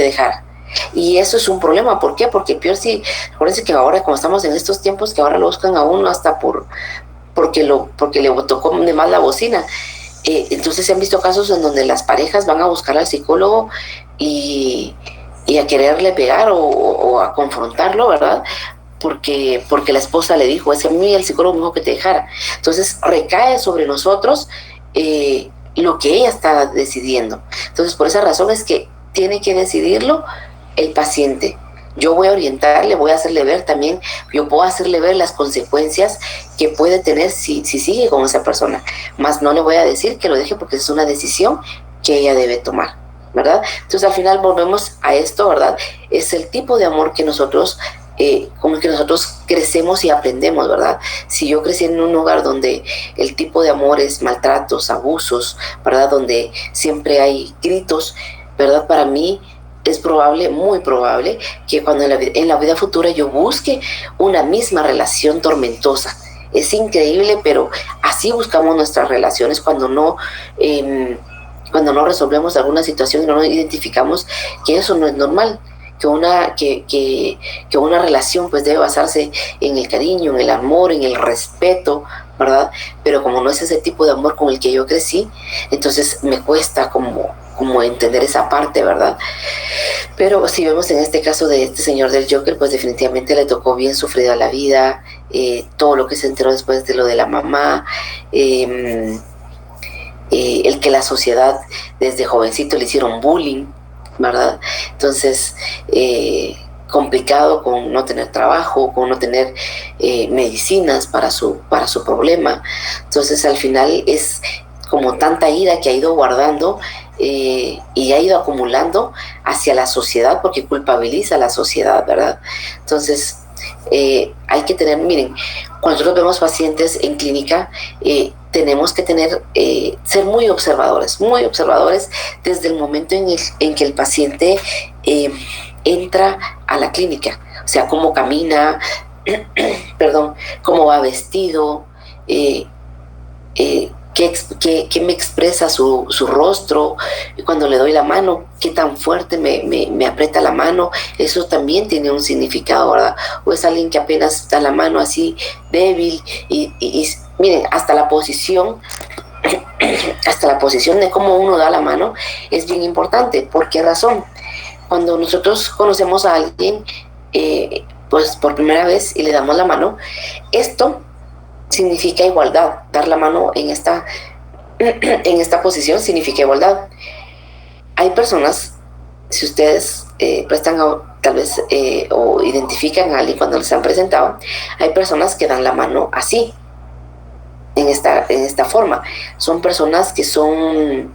dejar. Y eso es un problema. ¿Por qué? Porque peor si, acuérdense que ahora, como estamos en estos tiempos, que ahora lo buscan a uno hasta porque le tocó de más la bocina. Entonces se han visto casos en donde las parejas van a buscar al psicólogo y, y a quererle pegar o a confrontarlo, ¿verdad? Porque la esposa le dijo, es que a mí el psicólogo me dijo que te dejara. Entonces recae sobre nosotros lo que ella está decidiendo. Entonces por esa razón es que tiene que decidirlo el paciente. Yo voy a orientarle, voy a hacerle ver también, yo puedo hacerle ver las consecuencias que puede tener si sigue con esa persona. Más no le voy a decir que lo deje porque es una decisión que ella debe tomar, ¿verdad? Entonces al final volvemos a esto, ¿verdad? Es el tipo de amor que nosotros con el que nosotros crecemos y aprendemos, ¿verdad? Si yo crecí en un hogar donde el tipo de amor es maltratos, abusos, ¿verdad? Donde siempre hay gritos, ¿verdad? Para mí es probable, muy probable, que cuando en la vida futura yo busque una misma relación tormentosa. Es increíble, pero así buscamos nuestras relaciones cuando no resolvemos alguna situación y no identificamos que eso no es normal. Que una relación pues debe basarse en el cariño, en el amor, en el respeto, ¿verdad? Pero como no es ese tipo de amor con el que yo crecí, entonces me cuesta como entender esa parte, ¿verdad? Pero si vemos en este caso de este señor del Joker, pues definitivamente le tocó bien sufrida la vida, todo lo que se enteró después de lo de la mamá, el que la sociedad desde jovencito le hicieron bullying, ¿verdad? Entonces, complicado con no tener trabajo, con no tener medicinas para su problema. Entonces, al final es como tanta ira que ha ido guardando y ha ido acumulando hacia la sociedad porque culpabiliza a la sociedad, ¿verdad? Entonces, hay que tener, miren, cuando nosotros vemos pacientes en clínica, tenemos que ser muy observadores desde el momento en que el paciente entra a la clínica, o sea, cómo camina, perdón, cómo va vestido, qué me expresa su rostro, cuando le doy la mano, qué tan fuerte me aprieta la mano, eso también tiene un significado, ¿verdad? O es alguien que apenas da la mano así débil y miren, hasta la posición de cómo uno da la mano es bien importante. ¿Por qué razón? Cuando nosotros conocemos a alguien, pues por primera vez y le damos la mano, esto significa igualdad. Dar la mano en esta posición significa igualdad. Hay personas, si ustedes prestan tal vez o identifican a alguien cuando les han presentado, hay personas que dan la mano así, en esta forma. Son personas que son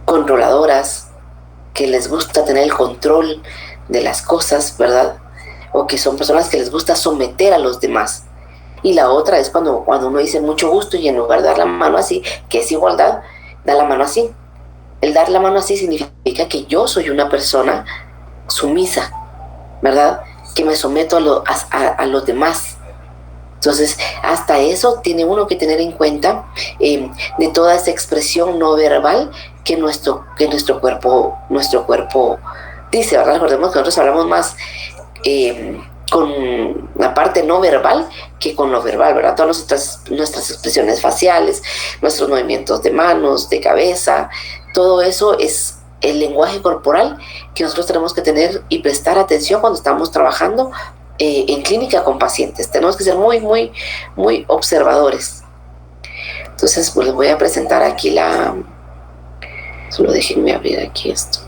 controladoras, que les gusta tener el control de las cosas, ¿verdad? O que son personas que les gusta someter a los demás. Y la otra es cuando uno dice mucho gusto y en lugar de dar la mano así, que es igualdad, da la mano así. El dar la mano así significa que yo soy una persona sumisa, ¿verdad? Que me someto a los demás. Entonces, hasta eso tiene uno que tener en cuenta de toda esa expresión no verbal que nuestro cuerpo dice, ¿verdad? Recordemos que nosotros hablamos más con la parte no verbal que con lo verbal, ¿verdad? Todas nuestras expresiones faciales, nuestros movimientos de manos, de cabeza, todo eso es el lenguaje corporal que nosotros tenemos que tener y prestar atención cuando estamos trabajando en clínica con pacientes. Tenemos que ser muy, muy, muy observadores. Entonces, pues les voy a presentar aquí solo déjenme abrir aquí esto.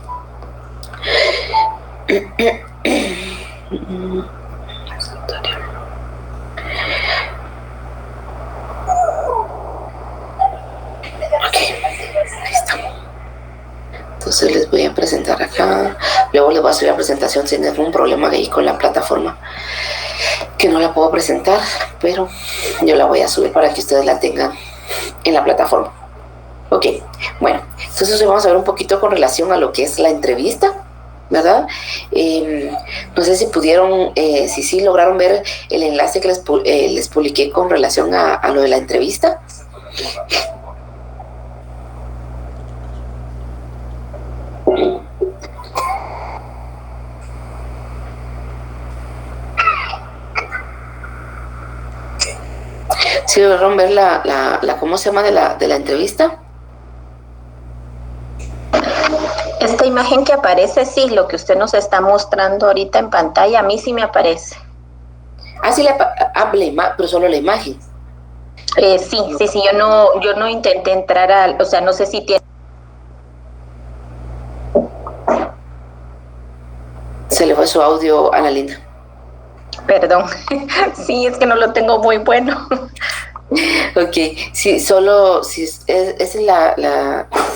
Ok, ahí estamos. Entonces les voy a presentar acá. Luego les voy a subir la presentación si hay algún problema ahí con la plataforma que no la puedo presentar, pero yo la voy a subir para que ustedes la tengan en la plataforma. Ok, bueno, entonces hoy vamos a ver un poquito con relación a lo que es la entrevista, ¿verdad? No sé si pudieron, si sí lograron ver el enlace que les publiqué con relación a lo de la entrevista. ¿Sí lograron ver cómo se llama de la entrevista? Esta imagen que aparece, sí, lo que usted nos está mostrando ahorita en pantalla, a mí sí me aparece. Ah, sí, pero solo la imagen. Sí, yo no intenté entrar o sea, no sé si tiene. Se le fue su audio a la Linda. Perdón, sí, es que no lo tengo muy bueno. Ok, sí, si es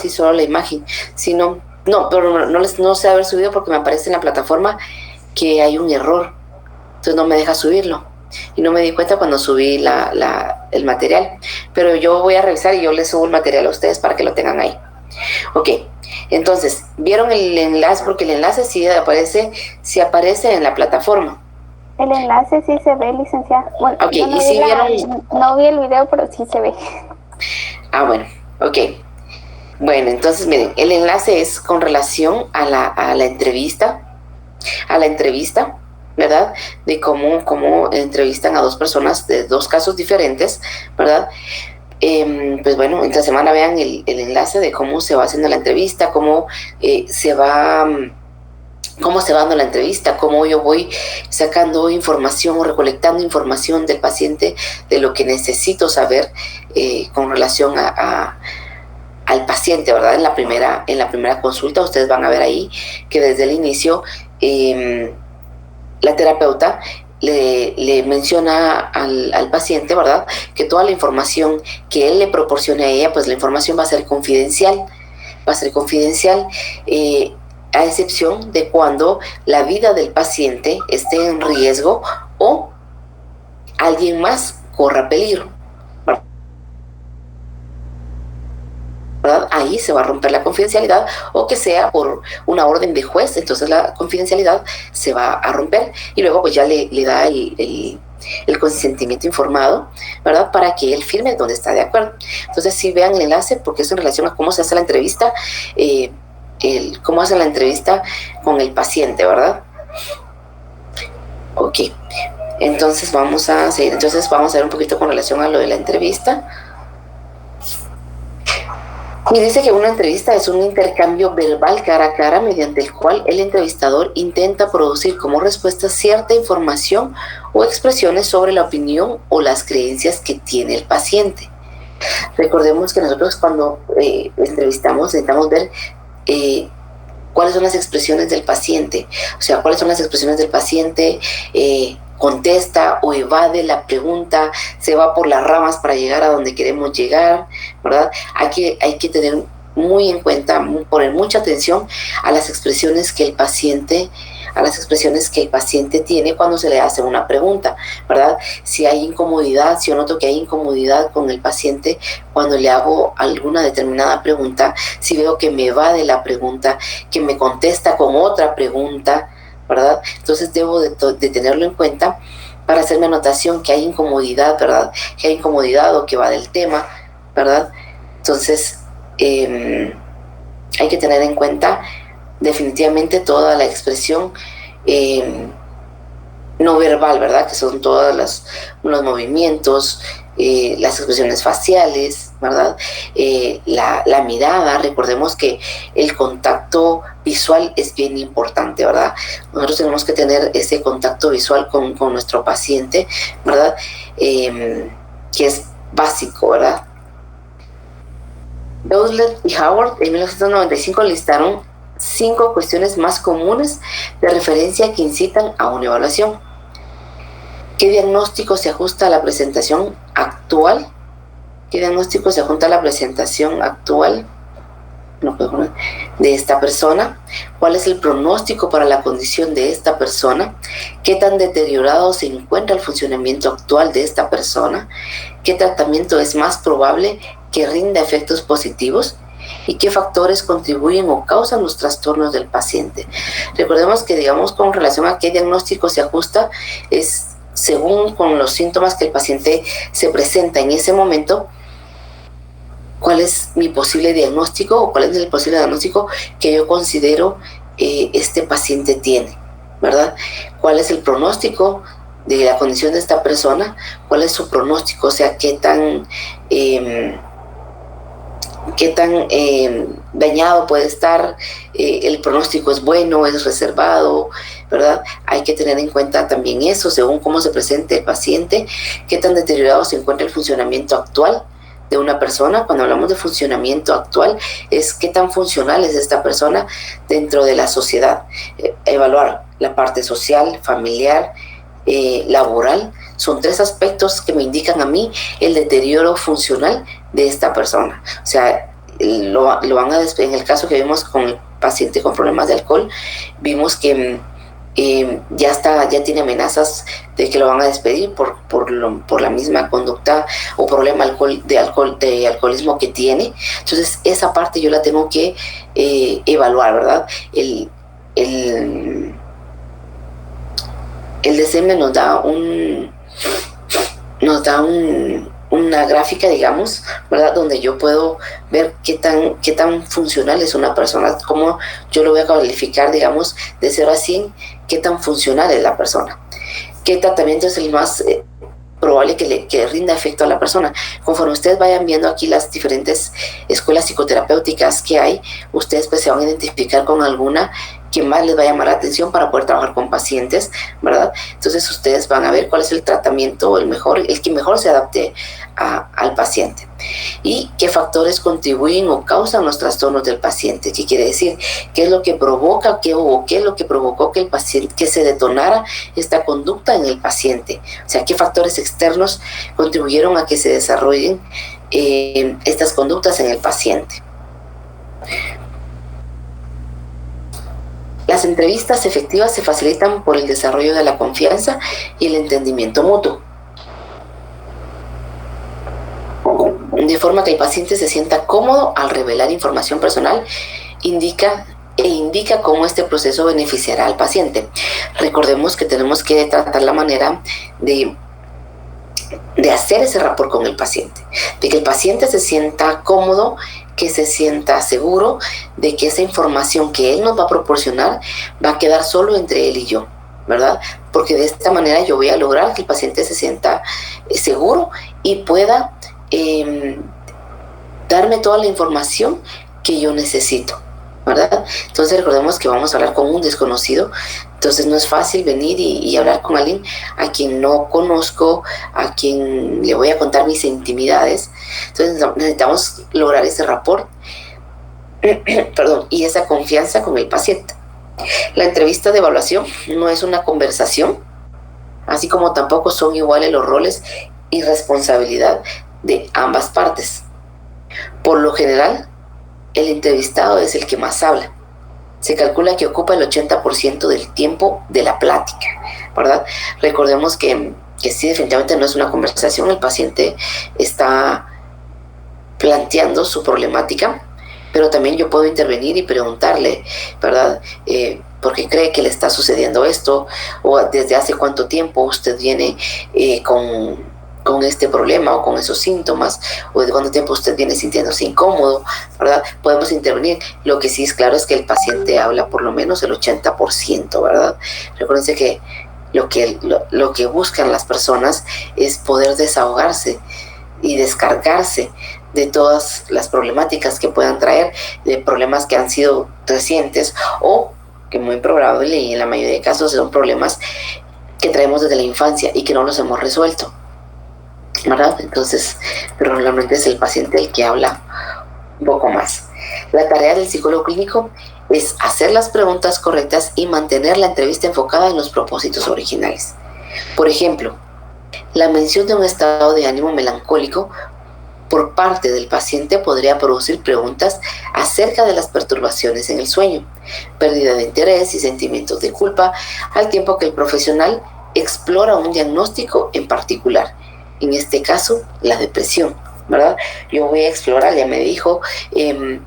sí, solo la imagen. Si no, no, pero no sé haber subido porque me aparece en la plataforma que hay un error. Entonces no me deja subirlo. Y no me di cuenta cuando subí el material. Pero yo voy a revisar y yo les subo el material a ustedes para que lo tengan ahí. Ok, entonces, ¿vieron el enlace? Porque el enlace sí aparece en la plataforma. El enlace sí se ve, licenciada. Bueno, Ok, yo y si vieron... no vi el video, pero sí se ve. Ah, bueno, ok. Bueno, entonces miren, el enlace es con relación a la entrevista, ¿verdad? De cómo entrevistan a dos personas de dos casos diferentes, ¿verdad? Pues bueno, esta semana vean el enlace de cómo se va haciendo la entrevista, cómo se va dando la entrevista, cómo yo voy sacando información o recolectando información del paciente de lo que necesito saber con relación al paciente, ¿verdad? En la primera consulta ustedes van a ver ahí que desde el inicio la terapeuta le menciona al paciente, ¿verdad? Que toda la información que él le proporcione a ella, pues la información va a ser confidencial, a excepción de cuando la vida del paciente esté en riesgo o alguien más corra peligro, ¿verdad? Ahí se va a romper la confidencialidad, o que sea por una orden de juez, entonces la confidencialidad se va a romper y luego pues ya le da el consentimiento informado, ¿verdad? Para que él firme donde está de acuerdo. Entonces sí vean el enlace porque es en relación a cómo se hace la entrevista, cómo hacen la entrevista con el paciente, ¿verdad? Ok, entonces vamos a seguir. Entonces vamos a ver un poquito con relación a lo de la entrevista. Y dice que una entrevista es un intercambio verbal cara a cara mediante el cual el entrevistador intenta producir como respuesta cierta información o expresiones sobre la opinión o las creencias que tiene el paciente. Recordemos que nosotros cuando entrevistamos intentamos ver cuáles son las expresiones del paciente, o sea, cuáles son las expresiones del paciente, contesta o evade la pregunta, se va por las ramas para llegar a donde queremos llegar, ¿verdad? Hay que tener muy en cuenta, poner mucha atención a las expresiones que el paciente tiene cuando se le hace una pregunta, ¿verdad? Si hay incomodidad, si yo noto que hay incomodidad con el paciente cuando le hago alguna determinada pregunta, si veo que me va de la pregunta, que me contesta con otra pregunta, ¿verdad? Entonces debo de tenerlo en cuenta para hacerme anotación que hay incomodidad, ¿verdad? Que hay incomodidad o que va del tema, ¿verdad? Entonces hay que tener en cuenta definitivamente toda la expresión no verbal, ¿verdad? Que son todos los movimientos, las expresiones faciales, ¿verdad? La mirada, recordemos que el contacto visual es bien importante, ¿verdad? Nosotros tenemos que tener ese contacto visual con nuestro paciente, ¿verdad? Que es básico, ¿verdad? Dowsett y Howard en 1995 listaron 5 cuestiones más comunes de referencia que incitan a una evaluación. ¿Qué diagnóstico se ajusta a la presentación actual? ¿Qué diagnóstico se ajusta a la presentación actual de esta persona? ¿Cuál es el pronóstico para la condición de esta persona? ¿Qué tan deteriorado se encuentra el funcionamiento actual de esta persona? ¿Qué tratamiento es más probable que rinda efectos positivos? ¿Y qué factores contribuyen o causan los trastornos del paciente? Recordemos que, digamos, con relación a qué diagnóstico se ajusta, es según con los síntomas que el paciente se presenta en ese momento, cuál es mi posible diagnóstico o cuál es el posible diagnóstico que yo considero este paciente tiene, ¿verdad? ¿Cuál es el pronóstico de la condición de esta persona, cuál es su pronóstico, o sea, qué tan dañado puede estar, el pronóstico es bueno, es reservado, ¿verdad? Hay que tener en cuenta también eso, según cómo se presente el paciente, qué tan deteriorado se encuentra el funcionamiento actual de una persona. Cuando hablamos de funcionamiento actual, es qué tan funcional es esta persona dentro de la sociedad. Evaluar la parte social, familiar, laboral, son 3 aspectos que me indican a mí el deterioro funcional de esta persona. O sea, lo van a despedir. En el caso que vimos con el paciente con problemas de alcohol, vimos que ya tiene amenazas de que lo van a despedir por la misma conducta o problema de alcoholismo que tiene. Entonces, esa parte yo la tengo que evaluar, ¿verdad? El DSM nos da una gráfica, digamos, ¿verdad? Donde yo puedo ver qué tan funcional es una persona, cómo yo lo voy a calificar, digamos, de 0 a 100, qué tan funcional es la persona, qué tratamiento es el más probable que rinda efecto a la persona. Conforme ustedes vayan viendo aquí las diferentes escuelas psicoterapéuticas que hay, ustedes pues se van a identificar con alguna que más les va a llamar la atención para poder trabajar con pacientes, ¿verdad? Entonces ustedes van a ver cuál es el tratamiento, el que mejor se adapte al paciente. Y qué factores contribuyen o causan los trastornos del paciente. ¿Qué quiere decir? ¿Qué es lo que provoca qué es lo que provocó que el paciente, que se detonara esta conducta en el paciente? O sea, ¿qué factores externos contribuyeron a que se desarrollen estas conductas en el paciente? Las entrevistas efectivas se facilitan por el desarrollo de la confianza y el entendimiento mutuo, de forma que el paciente se sienta cómodo al revelar información personal, indica cómo este proceso beneficiará al paciente. Recordemos que tenemos que tratar la manera de hacer ese rapport con el paciente, de que el paciente se sienta cómodo, que se sienta seguro de que esa información que él nos va a proporcionar va a quedar solo entre él y yo, ¿verdad? Porque de esta manera yo voy a lograr que el paciente se sienta seguro y pueda darme toda la información que yo necesito, ¿verdad? Entonces recordemos que vamos a hablar con un desconocido, entonces no es fácil venir y hablar con alguien a quien no conozco, a quien le voy a contar mis intimidades. Entonces necesitamos lograr ese rapport y esa confianza con el paciente. La entrevista de evaluación no es una conversación, así como tampoco son iguales los roles y responsabilidad de ambas partes. Por lo general, el entrevistado es el que más habla. Se calcula que ocupa el 80% del tiempo de la plática, ¿verdad? Recordemos que sí, definitivamente no es una conversación, el paciente está planteando su problemática, pero también yo puedo intervenir y preguntarle, ¿verdad? ¿Por qué cree que le está sucediendo esto? O desde hace cuánto tiempo usted viene con este problema o con esos síntomas, o de cuánto tiempo usted viene sintiéndose incómodo, ¿verdad? Podemos intervenir. Lo que sí es claro es que el paciente habla por lo menos el 80%, ¿verdad? Recuérdense que lo que buscan las personas es poder desahogarse y descargarse de todas las problemáticas que puedan traer, de problemas que han sido recientes o que muy probable y en la mayoría de casos son problemas que traemos desde la infancia y que no los hemos resuelto, ¿verdad? Entonces, pero normalmente es el paciente el que habla un poco más. La tarea del psicólogo clínico es hacer las preguntas correctas y mantener la entrevista enfocada en los propósitos originales. Por ejemplo, la mención de un estado de ánimo melancólico por parte del paciente podría producir preguntas acerca de las perturbaciones en el sueño, pérdida de interés y sentimientos de culpa, al tiempo que el profesional explora un diagnóstico en particular. En este caso, la depresión, ¿verdad? Yo voy a explorar, ya me dijo que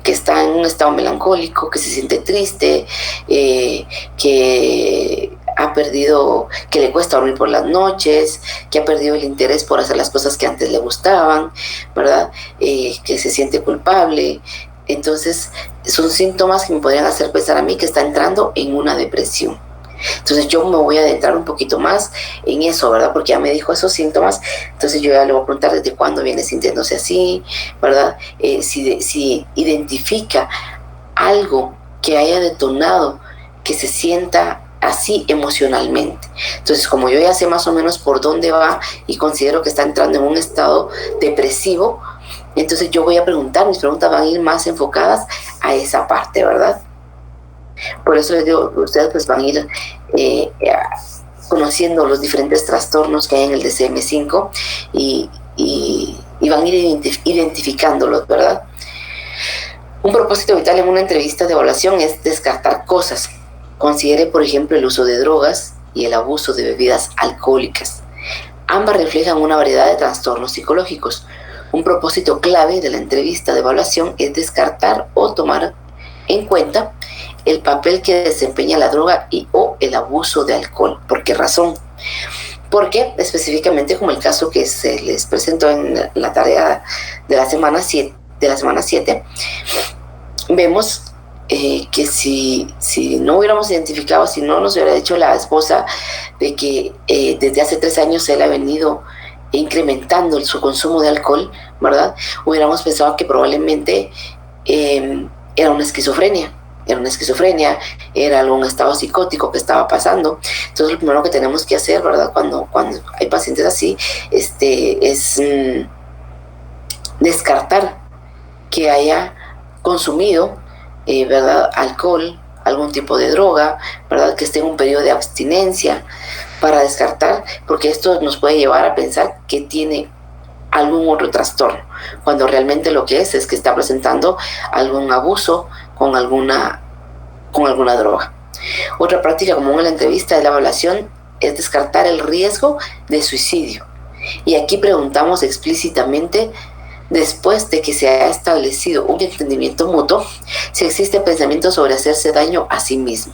está en un estado melancólico, que se siente triste, que ha perdido, que le cuesta dormir por las noches, que ha perdido el interés por hacer las cosas que antes le gustaban, ¿verdad? Que se siente culpable. Entonces, son síntomas que me podrían hacer pensar a mí que está entrando en una depresión. Entonces yo me voy a adentrar un poquito más en eso, ¿verdad? Porque ya me dijo esos síntomas, entonces yo ya le voy a preguntar desde cuándo viene sintiéndose así, ¿verdad? Si identifica algo que haya detonado que se sienta así emocionalmente. Entonces, como yo ya sé más o menos por dónde va y considero que está entrando en un estado depresivo, entonces yo voy a preguntar, mis preguntas van a ir más enfocadas a esa parte, ¿verdad? Por eso les digo, ustedes pues van a ir conociendo los diferentes trastornos que hay en el DCM5 y van a ir identificándolos, ¿verdad? Un propósito vital en una entrevista de evaluación es descartar cosas. Considere, por ejemplo, el uso de drogas y el abuso de bebidas alcohólicas. Ambas reflejan una variedad de trastornos psicológicos. Un propósito clave de la entrevista de evaluación es descartar o tomar en cuenta el papel que desempeña la droga o el abuso de alcohol. ¿Por qué razón? Porque específicamente como el caso que se les presentó en la tarea de la semana 7, vemos que si no hubiéramos identificado, si no nos hubiera dicho la esposa de que desde hace 3 años él ha venido incrementando su consumo de alcohol, ¿verdad? Hubiéramos pensado que probablemente era una esquizofrenia, era algún estado psicótico que estaba pasando. Entonces lo primero que tenemos que hacer, ¿verdad? Cuando hay pacientes así, es descartar que haya consumido, ¿verdad? Alcohol, algún tipo de droga, ¿verdad? Que esté en un periodo de abstinencia, para descartar, porque esto nos puede llevar a pensar que tiene algún otro trastorno, cuando realmente lo que es que está presentando algún abuso con alguna droga. Otra práctica común en la entrevista de la evaluación es descartar el riesgo de suicidio. Y aquí preguntamos explícitamente, después de que se ha establecido un entendimiento mutuo, si existe pensamiento sobre hacerse daño a sí mismo,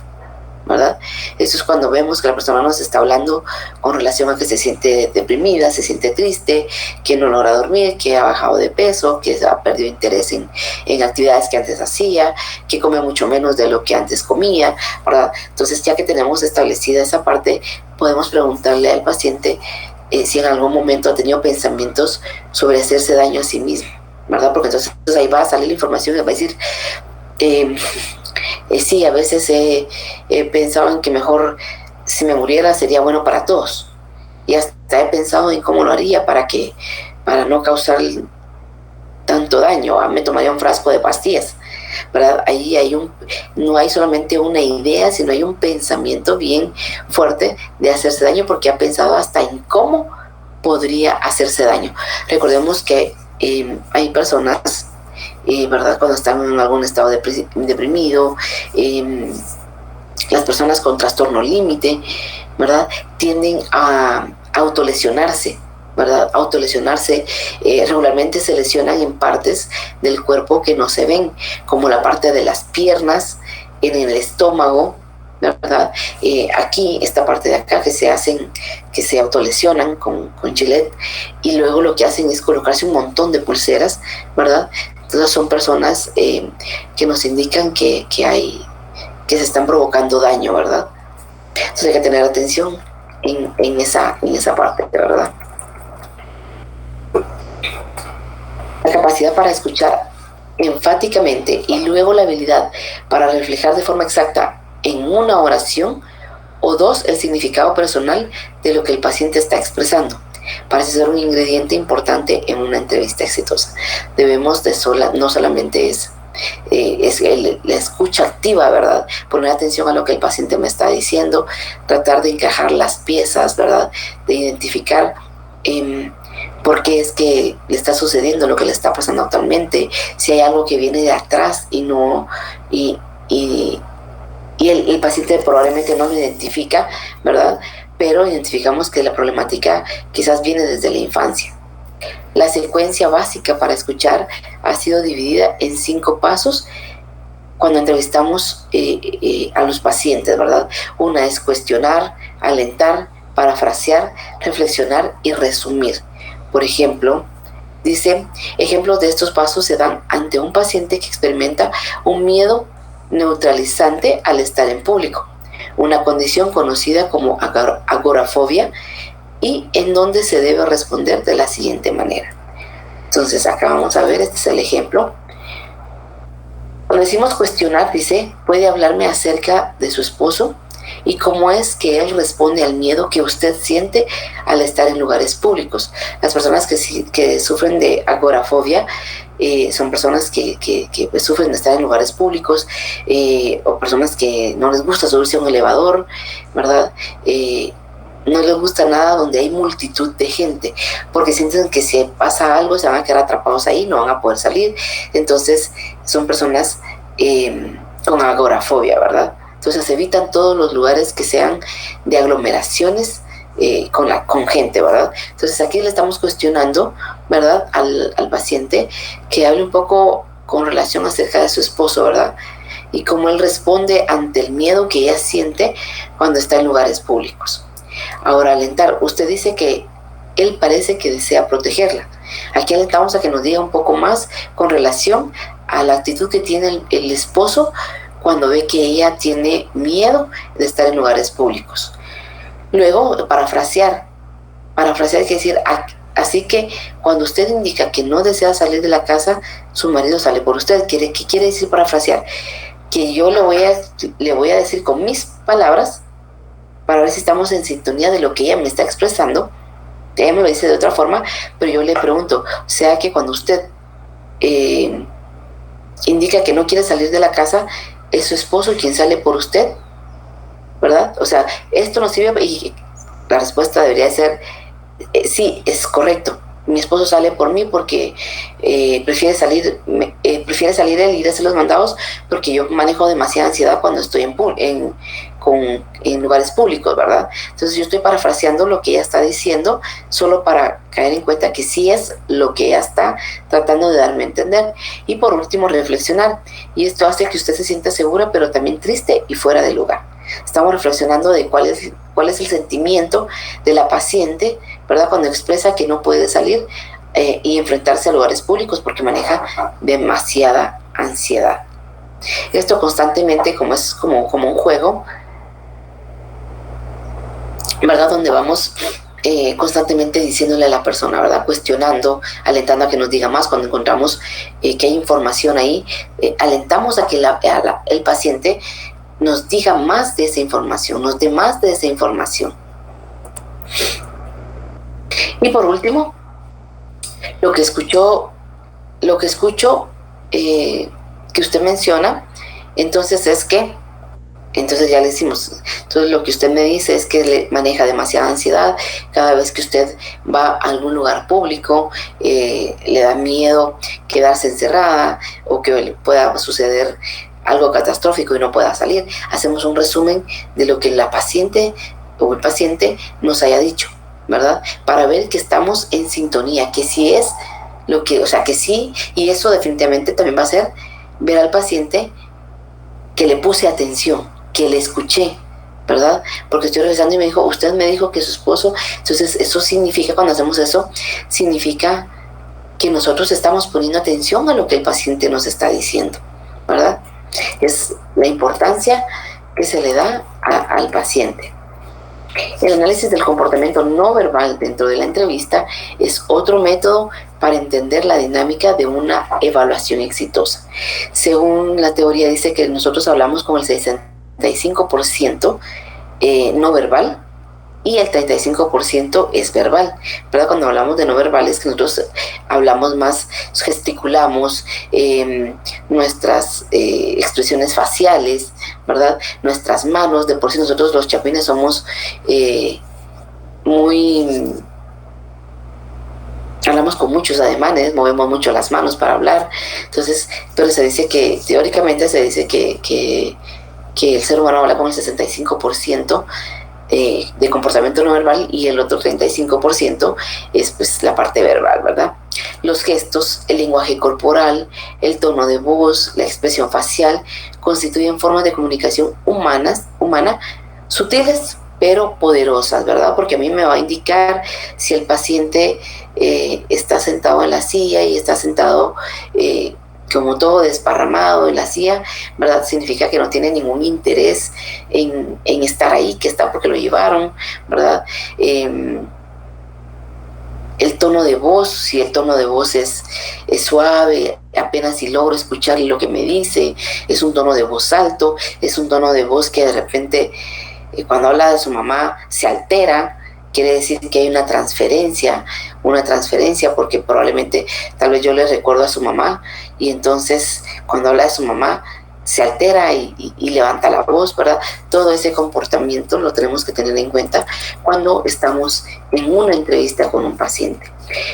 ¿verdad? Eso es cuando vemos que la persona nos está hablando con relación a que se siente deprimida, se siente triste, que no logra dormir, que ha bajado de peso, que ha perdido interés en actividades que antes hacía, que come mucho menos de lo que antes comía, ¿verdad? Entonces, ya que tenemos establecida esa parte, podemos preguntarle al paciente si en algún momento ha tenido pensamientos sobre hacerse daño a sí mismo, ¿verdad? Porque entonces ahí va a salir la información y va a decir, sí, a veces he pensado en que mejor si me muriera sería bueno para todos. Y hasta he pensado en cómo lo haría para no causar tanto daño. Me tomaría un frasco de pastillas, ¿verdad? Ahí no hay solamente una idea, sino hay un pensamiento bien fuerte de hacerse daño, porque ha pensado hasta en cómo podría hacerse daño. Recordemos que hay personas, ¿verdad? Cuando están en algún estado deprimido, las personas con trastorno límite, ¿verdad? Tienden a autolesionarse, ¿verdad? Regularmente se lesionan en partes del cuerpo que no se ven, como la parte de las piernas, en el estómago, ¿verdad? Aquí, esta parte de acá que se autolesionan con Gillette, y luego lo que hacen es colocarse un montón de pulseras, ¿verdad? Entonces son personas que nos indican que se están provocando daño, ¿verdad? Entonces hay que tener atención en esa parte, ¿verdad? La capacidad para escuchar enfáticamente y luego la habilidad para reflejar de forma exacta en una oración o dos el significado personal de lo que el paciente está expresando parece ser un ingrediente importante en una entrevista exitosa. Debemos no solamente es la escucha activa, ¿verdad? Poner atención a lo que el paciente me está diciendo, tratar de encajar las piezas, ¿verdad? De identificar por qué es que le está sucediendo lo que le está pasando actualmente, si hay algo que viene de atrás y el paciente probablemente no lo identifica, ¿verdad? Pero identificamos que la problemática quizás viene desde la infancia. La secuencia básica para escuchar ha sido dividida en 5 pasos cuando entrevistamos a los pacientes, ¿verdad? Una es cuestionar, alentar, parafrasear, reflexionar y resumir. Por ejemplo, dice, ejemplos de estos pasos se dan ante un paciente que experimenta un miedo neutralizante al estar en público. una condición conocida como agorafobia y en donde se debe responder de la siguiente manera. Entonces acá vamos a ver, este es el ejemplo. Cuando decimos cuestionar, dice, ¿puede hablarme acerca de su esposo? Y cómo es que él responde al miedo que usted siente al estar en lugares públicos. Las personas que sufren de agorafobia son personas que pues, sufren de estar en lugares públicos o personas que no les gusta subirse a un elevador, ¿verdad? No les gusta nada donde hay multitud de gente, porque sienten que si pasa algo se van a quedar atrapados ahí, no van a poder salir. Entonces son personas con agorafobia, ¿verdad? Entonces evitan todos los lugares que sean de aglomeraciones con gente, ¿verdad? Entonces aquí le estamos cuestionando, ¿verdad? Al paciente que hable un poco con relación acerca de su esposo, ¿verdad? Y cómo él responde ante el miedo que ella siente cuando está en lugares públicos. Ahora, alentar, usted dice que él parece que desea protegerla. Aquí alentamos a que nos diga un poco más con relación a la actitud que tiene el esposo cuando ve que ella tiene miedo de estar en lugares públicos. Luego, parafrasear quiere decir, así que cuando usted indica que no desea salir de la casa, su marido sale por usted. ¿Qué quiere decir parafrasear? Que yo le voy a decir con mis palabras para ver si estamos en sintonía de lo que ella me está expresando. Ella me lo dice de otra forma, pero yo le pregunto, o sea que cuando usted indica que no quiere salir de la casa, es su esposo quien sale por usted, ¿verdad? O sea, esto nos sirve y la respuesta debería ser, sí, es correcto. Mi esposo sale por mí porque prefiere salir él y ir a hacer los mandados porque yo manejo demasiada ansiedad cuando estoy en lugares públicos, ¿verdad? Entonces yo estoy parafraseando lo que ella está diciendo solo para caer en cuenta que sí es lo que ella está tratando de darme a entender. Y por último, reflexionar. Y esto hace que usted se sienta segura, pero también triste y fuera de lugar. Estamos reflexionando de cuál es el sentimiento de la paciente, ¿verdad? Cuando expresa que no puede salir y enfrentarse a lugares públicos porque maneja demasiada ansiedad. Esto constantemente, como es como un juego, ¿verdad? Donde vamos constantemente diciéndole a la persona, ¿verdad? Cuestionando, alentando a que nos diga más cuando encontramos que hay información ahí. Alentamos a que el paciente nos diga más de esa información, nos dé más de esa información. Y por último, lo que escucho que usted menciona, entonces ya le decimos, entonces lo que usted me dice es que le maneja demasiada ansiedad cada vez que usted va a algún lugar público, le da miedo quedarse encerrada o que le pueda suceder algo catastrófico y no pueda salir. Hacemos un resumen de lo que la paciente o el paciente nos haya dicho, ¿verdad? Para ver que estamos en sintonía, que sí es lo que, o sea, que sí, y eso definitivamente también va a ser ver al paciente que le puse atención, que le escuché, ¿verdad? Porque estoy revisando y me dijo, usted me dijo que su esposo, entonces eso significa, cuando hacemos eso, significa que nosotros estamos poniendo atención a lo que el paciente nos está diciendo, ¿verdad? Es la importancia que se le da al paciente. El análisis del comportamiento no verbal dentro de la entrevista es otro método para entender la dinámica de una evaluación exitosa. Según la teoría dice que nosotros hablamos con el 65% no verbal y el 35% es verbal, ¿verdad? Cuando hablamos de no verbal es que nosotros hablamos más, gesticulamos, nuestras expresiones faciales, ¿verdad? Nuestras manos, de por sí nosotros los chapines somos hablamos con muchos ademanes, movemos mucho las manos para hablar, entonces, pero se dice que, teóricamente se dice que el ser humano habla con el 65% de comportamiento no verbal y el otro 35% es pues la parte verbal, ¿verdad? Los gestos, el lenguaje corporal, el tono de voz, la expresión facial constituyen formas de comunicación humana, sutiles pero poderosas, ¿verdad? Porque a mí me va a indicar si el paciente está sentado en la silla y está sentado como todo desparramado en la silla, ¿verdad? Significa que no tiene ningún interés en estar ahí, que está porque lo llevaron, ¿verdad? El tono de voz, si el tono de voz es suave, apenas si logro escuchar lo que me dice, es un tono de voz alto, es un tono de voz que de repente cuando habla de su mamá se altera, quiere decir que hay una transferencia porque probablemente tal vez yo le recuerdo a su mamá y entonces cuando habla de su mamá se altera y levanta la voz, ¿verdad? Todo ese comportamiento lo tenemos que tener en cuenta cuando estamos en una entrevista con un paciente.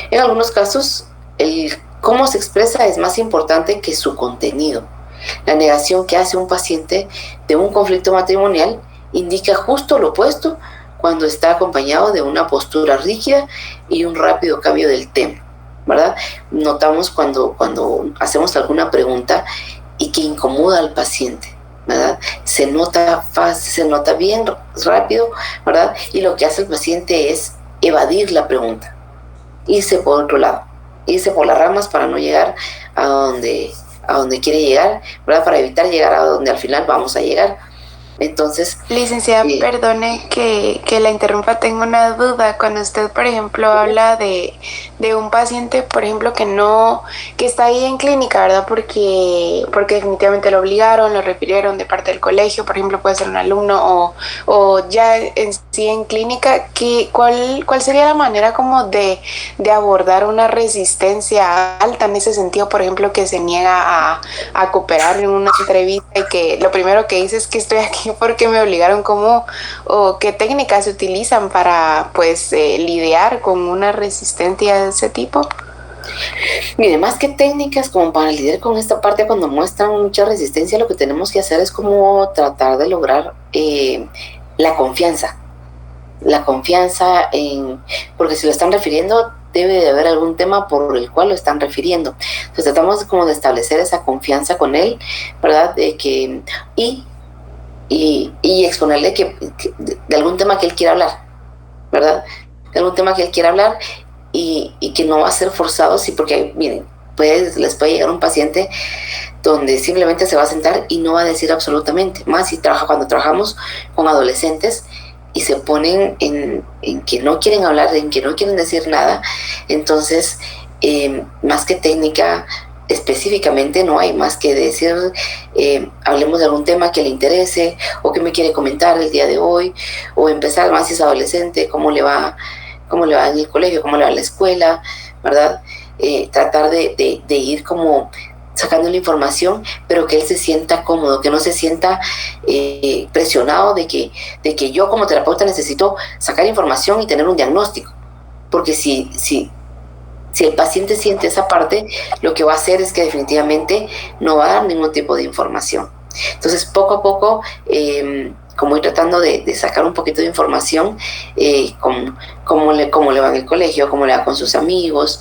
En algunos casos, el cómo se expresa es más importante que su contenido. La negación que hace un paciente de un conflicto matrimonial indica justo lo opuesto cuando está acompañado de una postura rígida y un rápido cambio del tema, ¿verdad? Notamos cuando hacemos alguna pregunta y que incomoda al paciente, ¿verdad? Se nota fácil, se nota bien rápido, ¿verdad? Y lo que hace el paciente es evadir la pregunta, irse por otro lado, irse por las ramas para no llegar a donde quiere llegar, ¿verdad? Para evitar llegar a donde al final vamos a llegar. Entonces, licenciada, perdone que la interrumpa, tengo una duda. Cuando usted, por ejemplo, habla de un paciente, por ejemplo, que está ahí en clínica, ¿verdad? Porque definitivamente lo obligaron, lo refirieron de parte del colegio, por ejemplo, puede ser un alumno o ya en sí en clínica, ¿cuál sería la manera como de abordar una resistencia alta en ese sentido, por ejemplo, que se niega a cooperar en una entrevista y que lo primero que dice es que estoy aquí porque me obligaron, o qué técnicas se utilizan para pues lidiar con una resistencia de ese tipo? Mire, más que técnicas como para lidiar con esta parte cuando muestran mucha resistencia, lo que tenemos que hacer es como tratar de lograr la confianza porque si lo están refiriendo debe de haber algún tema por el cual lo están refiriendo. Entonces tratamos como de establecer esa confianza con él, ¿verdad? Y exponerle que de algún tema que él quiera hablar, ¿verdad? De algún tema que él quiera hablar y que no va a ser forzado, sí, porque miren, les puede llegar un paciente donde simplemente se va a sentar y no va a decir absolutamente, más si cuando trabajamos con adolescentes y se ponen en que no quieren hablar, en que no quieren decir nada, entonces más que técnica específicamente no hay más que decir hablemos de algún tema que le interese o que me quiere comentar el día de hoy, o empezar más si es adolescente, cómo le va en el colegio, cómo le va en la escuela, ¿verdad? Tratar de ir como sacando la información, pero que él se sienta cómodo, que no se sienta presionado de que yo como terapeuta necesito sacar información y tener un diagnóstico, porque si el paciente siente esa parte, lo que va a hacer es que definitivamente no va a dar ningún tipo de información. Entonces, poco a poco, como ir tratando de sacar un poquito de información, cómo le va en el colegio, cómo le va con sus amigos,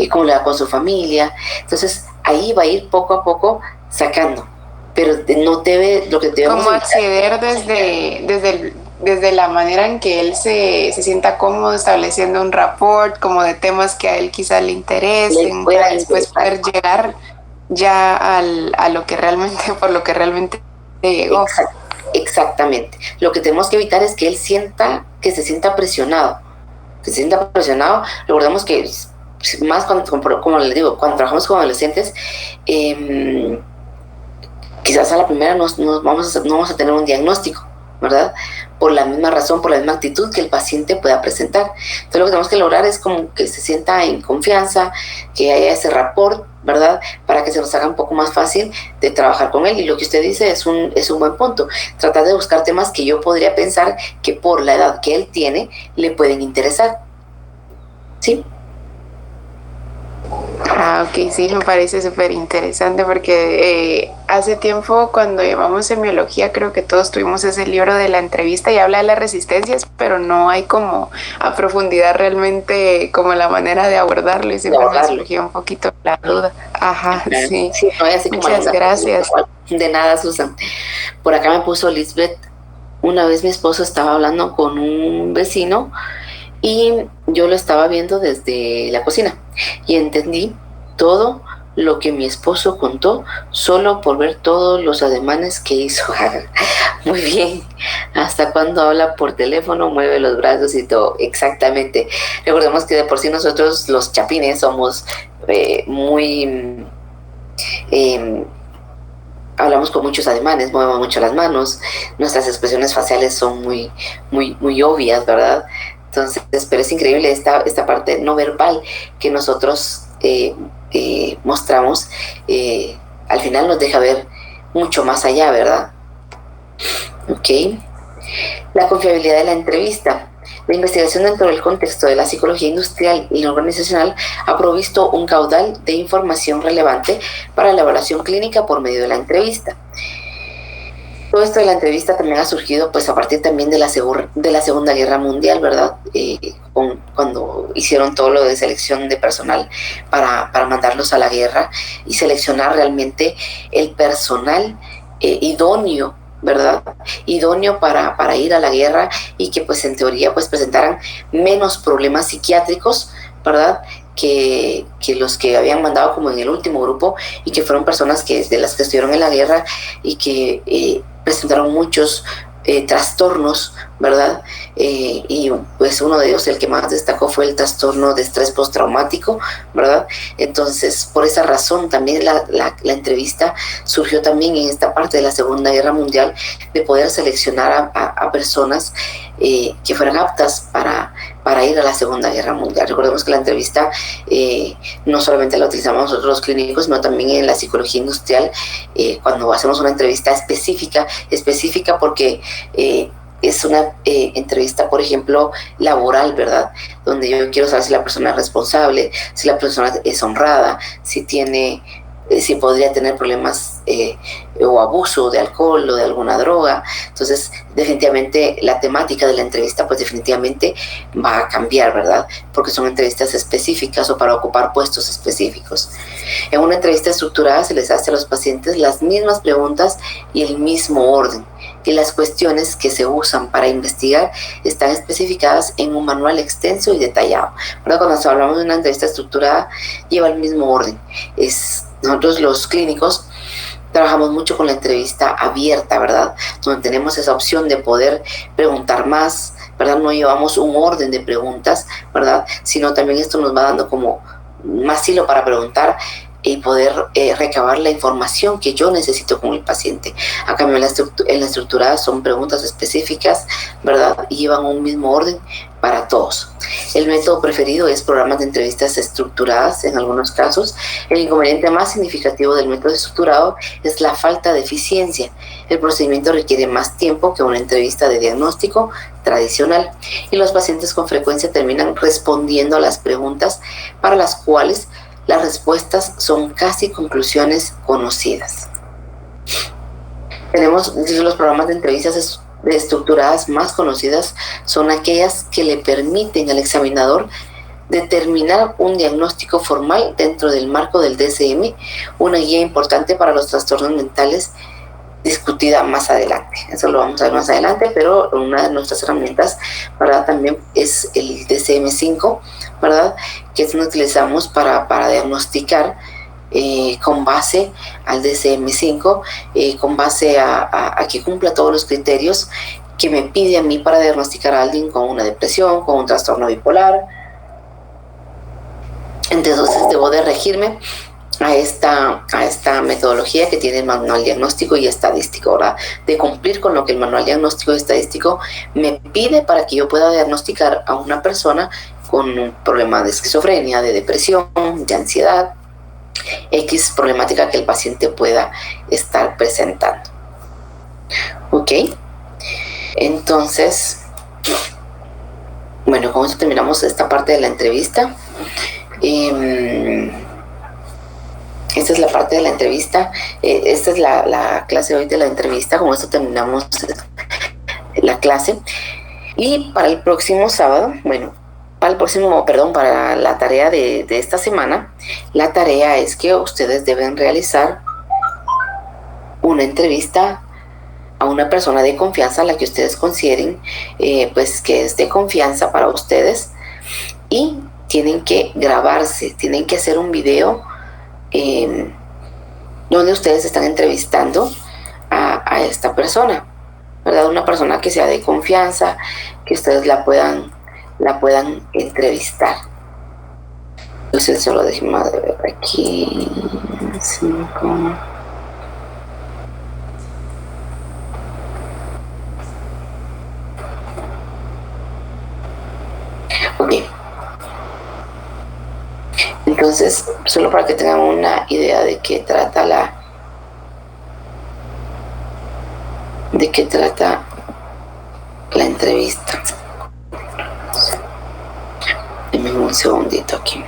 cómo le va con su familia. Entonces, ahí va a ir poco a poco sacando. Pero no debe, lo que debemos... ¿Cómo acceder desde la manera en que él se sienta cómodo estableciendo un rapport, como de temas que a él quizá le interesen, para después poder llegar ya a lo que realmente, por lo que realmente llegó? Exactamente. Lo que tenemos que evitar es que él se sienta presionado. Recordemos que más como les digo, cuando trabajamos con adolescentes, quizás a la primera no vamos a tener un diagnóstico, ¿verdad? Por la misma razón, por la misma actitud que el paciente pueda presentar. Entonces lo que tenemos que lograr es como que se sienta en confianza, que haya ese rapport, ¿verdad? Para que se nos haga un poco más fácil de trabajar con él. Y lo que usted dice es un buen punto. Tratar de buscar temas que yo podría pensar que por la edad que él tiene le pueden interesar. ¿Sí? Ok, sí, me parece súper interesante porque hace tiempo cuando llevamos semiología creo que todos tuvimos ese libro de la entrevista y habla de las resistencias, pero no hay como a profundidad realmente como la manera de abordarlo y siempre me surgió un poquito la duda. Ajá, sí. Sí, no, así como muchas gracias. De nada, Susan. Por acá me puso Lisbeth, una vez mi esposo estaba hablando con un vecino y yo lo estaba viendo desde la cocina y entendí todo lo que mi esposo contó solo por ver todos los ademanes que hizo. Muy bien. Hasta cuando habla por teléfono, mueve los brazos y todo. Exactamente. Recordemos que de por sí nosotros los chapines somos muy... hablamos con muchos ademanes, movemos mucho las manos, nuestras expresiones faciales son muy, muy, muy obvias, ¿verdad? Entonces, pero es increíble esta parte no verbal que nosotros mostramos, al final nos deja ver mucho más allá, ¿verdad? Ok. La confiabilidad de la entrevista. La investigación dentro del contexto de la psicología industrial y organizacional ha provisto un caudal de información relevante para la evaluación clínica por medio de la entrevista. Todo esto de la entrevista también ha surgido pues a partir también de la Segunda Guerra Mundial, ¿verdad? Cuando hicieron todo lo de selección de personal para mandarlos a la guerra y seleccionar realmente el personal idóneo, ¿verdad? Idóneo para ir a la guerra y que pues en teoría pues presentaran menos problemas psiquiátricos, ¿verdad? Que los que habían mandado como en el último grupo y que fueron personas de las que estuvieron en la guerra y que presentaron muchos trastornos, ¿verdad? Y pues uno de ellos, el que más destacó, fue el trastorno de estrés postraumático, ¿verdad? Entonces, por esa razón también la entrevista surgió también en esta parte de la Segunda Guerra Mundial, de poder seleccionar a personas que fueran aptas para ir a la Segunda Guerra Mundial. Recordemos que la entrevista no solamente la utilizamos nosotros los clínicos, sino también en la psicología industrial, cuando hacemos una entrevista específica porque es una entrevista, por ejemplo, laboral, ¿verdad? Donde yo quiero saber si la persona es responsable, si la persona es honrada, si podría tener problemas o abuso de alcohol o de alguna droga. Entonces, definitivamente la temática de la entrevista, pues definitivamente va a cambiar, ¿verdad? Porque son entrevistas específicas o para ocupar puestos específicos. En una entrevista estructurada se les hace a los pacientes las mismas preguntas y el mismo orden. Y las cuestiones que se usan para investigar están especificadas en un manual extenso y detallado. ¿Verdad? Cuando hablamos de una entrevista estructurada, lleva el mismo orden. Nosotros los clínicos trabajamos mucho con la entrevista abierta, ¿verdad? Donde tenemos esa opción de poder preguntar más, ¿verdad? No llevamos un orden de preguntas, ¿verdad? Sino también esto nos va dando como más hilo para preguntar y poder recabar la información que yo necesito con el paciente. A cambio, en la estructurada son preguntas específicas, ¿verdad? Y llevan un mismo orden para todos. El método preferido es programas de entrevistas estructuradas en algunos casos. El inconveniente más significativo del método estructurado es la falta de eficiencia. El procedimiento requiere más tiempo que una entrevista de diagnóstico tradicional y los pacientes con frecuencia terminan respondiendo a las preguntas para las cuales las respuestas son casi conclusiones conocidas. Tenemos los programas de entrevistas estructuradas más conocidas, son aquellas que le permiten al examinador determinar un diagnóstico formal dentro del marco del DSM, una guía importante para los trastornos mentales discutida más adelante. Eso lo vamos a ver más adelante, pero una de nuestras herramientas, ¿verdad? También es el DSM-5, ¿verdad? Que es donde utilizamos para diagnosticar con base al DSM-5, con base a que cumpla todos los criterios que me pide a mí para diagnosticar a alguien con una depresión, con un trastorno bipolar. Entonces debo de regirme a esta metodología que tiene el manual diagnóstico y estadístico, ¿verdad? De cumplir con lo que el manual diagnóstico y estadístico me pide para que yo pueda diagnosticar a una persona con un problema de esquizofrenia, de depresión, de ansiedad, X problemática que el paciente pueda estar presentando. ¿Ok? Entonces, bueno, con eso terminamos esta parte de la entrevista. Esta es la parte de la entrevista. Esta es la clase de hoy de la entrevista. Con esto terminamos la clase. Y para el próximo sábado, para la tarea de esta semana, la tarea es que ustedes deben realizar una entrevista a una persona de confianza, a la que ustedes consideren pues que es de confianza para ustedes, y tienen que grabarse, tienen que hacer un video donde ustedes están entrevistando a esta persona, ¿verdad? Una persona que sea de confianza, que ustedes la puedan entrevistar. Entonces solo déjenme ver aquí. 5. Ok. Entonces, solo para que tengan una idea de qué trata la entrevista. Denme un segundito aquí.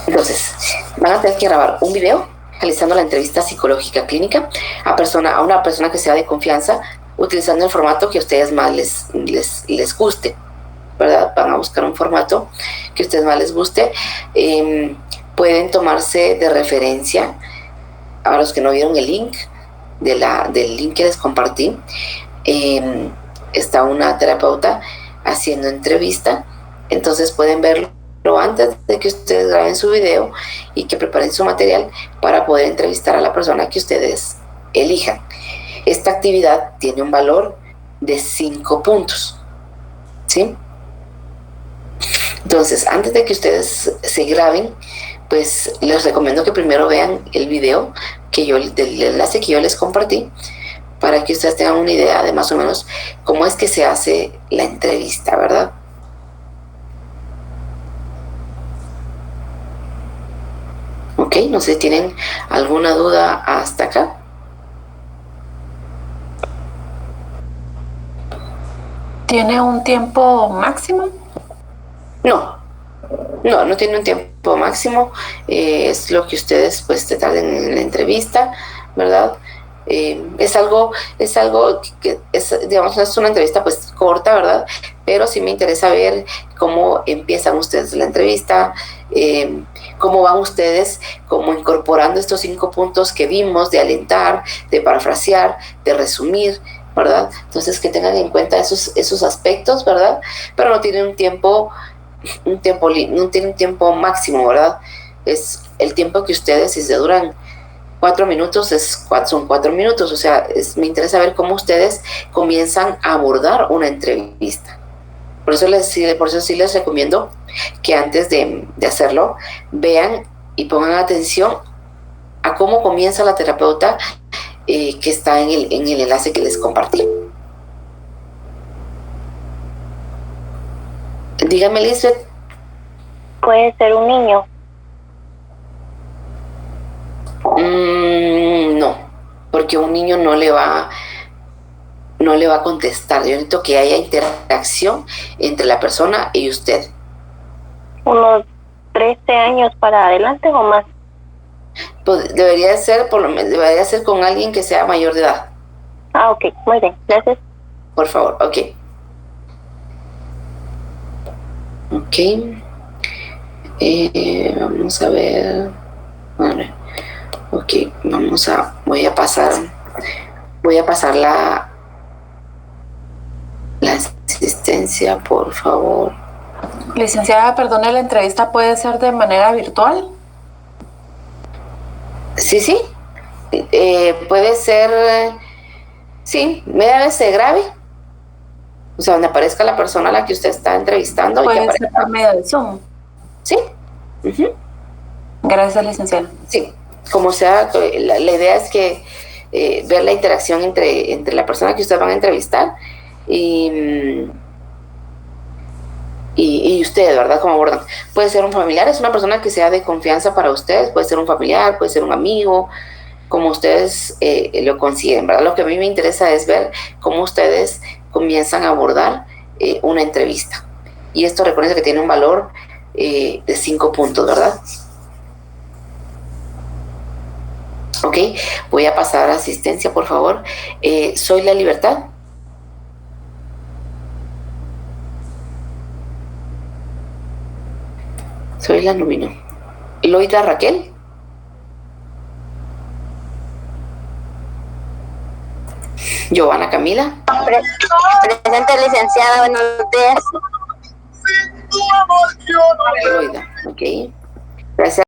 Entonces, van a tener que grabar un video realizando la entrevista psicológica clínica a una persona que sea de confianza, utilizando el formato que a ustedes más les guste, ¿verdad? Van a buscar un formato que a ustedes más les guste. Pueden tomarse de referencia, a los que no vieron el link, del link que les compartí, está una terapeuta haciendo entrevista, entonces pueden verlo antes de que ustedes graben su video y que preparen su material para poder entrevistar a la persona que ustedes elijan. Esta actividad tiene un valor de 5 puntos, ¿sí? Entonces, antes de que ustedes se graben, pues les recomiendo que primero vean el video del enlace que yo les compartí, para que ustedes tengan una idea de más o menos cómo es que se hace la entrevista, ¿verdad? Ok, no sé si tienen alguna duda hasta acá. ¿Tiene un tiempo máximo? No tiene un tiempo máximo. Es lo que ustedes pues se tarden en la entrevista, ¿verdad? Es algo que digamos, es una entrevista pues corta, ¿verdad? Pero sí me interesa ver cómo empiezan ustedes la entrevista, cómo van ustedes como incorporando estos 5 puntos que vimos, de alentar, de parafrasear, de resumir, ¿verdad? Entonces que tengan en cuenta esos aspectos, ¿verdad? Pero no tienen un tiempo máximo, ¿verdad? Es el tiempo que ustedes, si se duran 4 minutos, son 4 minutos. O sea, me interesa ver cómo ustedes comienzan a abordar una entrevista. Por eso sí les recomiendo que antes de hacerlo, vean y pongan atención a cómo comienza la terapeuta que está en el enlace que les compartí. Dígame, Lisbeth. ¿Puede ser un niño? No, porque un niño no le va a contestar. Yo necesito que haya interacción entre la persona y usted. ¿Unos 13 años para adelante o más? Pues debería ser con alguien que sea mayor de edad. Ah, ok, muy bien, gracias. Por favor, ok. Vamos a ver. Vale. Ok, voy a pasar la asistencia, por favor. Licenciada, perdone, ¿la entrevista puede ser de manera virtual? Sí. Puede ser, sí, media vez se grabe. O sea, donde aparezca la persona a la que usted está entrevistando. Puede ser por medio de Zoom. Sí. Uh-huh. Gracias, licenciada. Sí, como sea, la idea es que ver la interacción entre la persona que ustedes van a entrevistar y ustedes, ¿verdad? Cómo abordan. Puede ser un familiar, es una persona que sea de confianza para ustedes, puede ser un familiar, puede ser un amigo, como ustedes lo consideren, ¿verdad? Lo que a mí me interesa es ver cómo ustedes comienzan a abordar una entrevista. Y esto recuerden que tiene un valor de 5 puntos, ¿verdad? Ok, voy a pasar a asistencia, por favor. Soy La Libertad. Soy la Numino. Loida Raquel. Giovanna Camila. Presente, licenciada, buenos días. Loida, ok. Gracias.